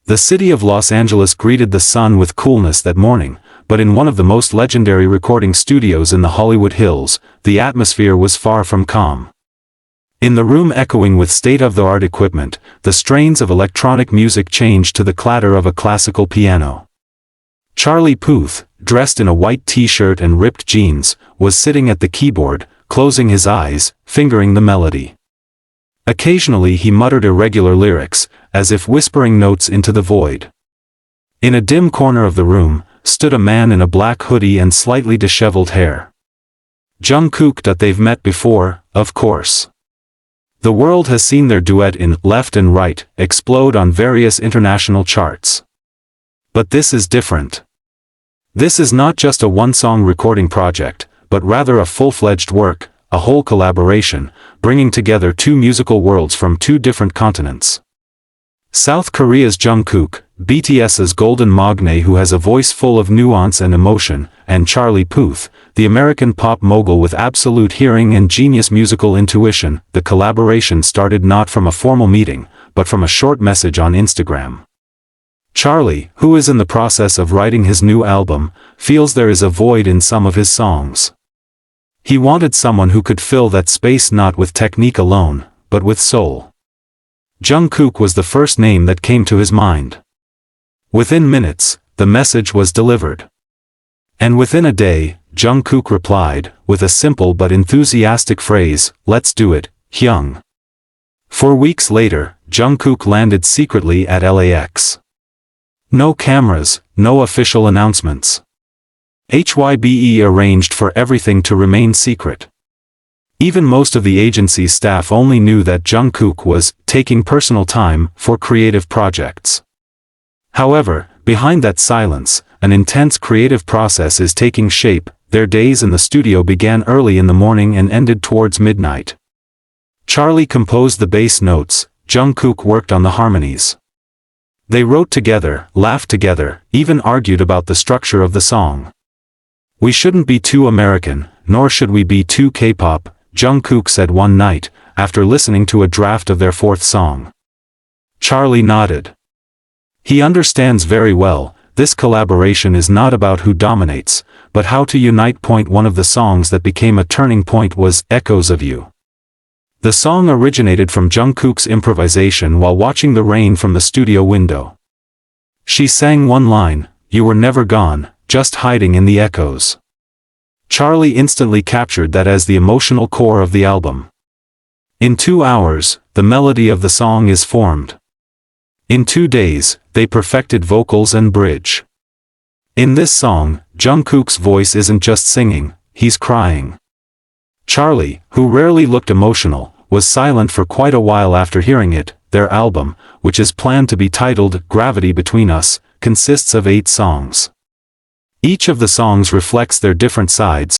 The city of Los Angeles greeted the sun with coolness that morning, but in one of the most legendary recording studios in the Hollywood Hills, the atmosphere was far from calm. In the room echoing with state-of-the-art equipment, the strains of electronic music changed to the clatter of a classical piano. Charlie Puth, dressed in a white t-shirt and ripped jeans, was sitting at the keyboard, closing his eyes, fingering the melody. Occasionally he muttered irregular lyrics, as if whispering notes into the void. In a dim corner of the room, stood a man in a black hoodie and slightly disheveled hair. Jungkook. They've met before, of course. The world has seen their duet in Left and Right explode on various international charts. But this is different. This is not just a one-song recording project, but rather a full-fledged work, a whole collaboration, bringing together two musical worlds from two different continents. South Korea's Jungkook, BTS's golden magne who has a voice full of nuance and emotion, and Charlie Puth, the American pop mogul with absolute hearing and genius musical intuition. The collaboration started not from a formal meeting, but from a short message on Instagram. Charlie, who is in the process of writing his new album, feels there is a void in some of his songs. He wanted someone who could fill that space not with technique alone, but with soul. Jungkook was the first name that came to his mind. Within minutes, the message was delivered. And within a day, Jungkook replied, with a simple but enthusiastic phrase, "Let's do it, Hyung." 4 weeks later, Jungkook landed secretly at LAX. No cameras, no official announcements. HYBE arranged for everything to remain secret. Even most of the agency's staff only knew that Jungkook was taking personal time for creative projects. However, behind that silence, an intense creative process is taking shape. Their days in the studio began early in the morning and ended towards midnight. Charlie composed the bass notes, Jungkook worked on the harmonies. They wrote together, laughed together, even argued about the structure of the song. "We shouldn't be too American, nor should we be too K-pop," Jungkook said one night, after listening to a draft of their fourth song. Charlie nodded. He understands very well, this collaboration is not about who dominates, but how to unite. One of the songs that became a turning point was Echoes of You. The song originated from Jungkook's improvisation while watching the rain from the studio window. She sang one line, "You were never gone, just hiding in the echoes." Charlie instantly captured that as the emotional core of the album. In 2 hours, the melody of the song is formed. In 2 days, they perfected vocals and bridge. In this song, Jungkook's voice isn't just singing, he's crying. Charlie, who rarely looked emotional, was silent for quite a while after hearing it. Their album, which is planned to be titled Gravity Between Us, consists of 8 songs. Each of the songs reflects their different sides,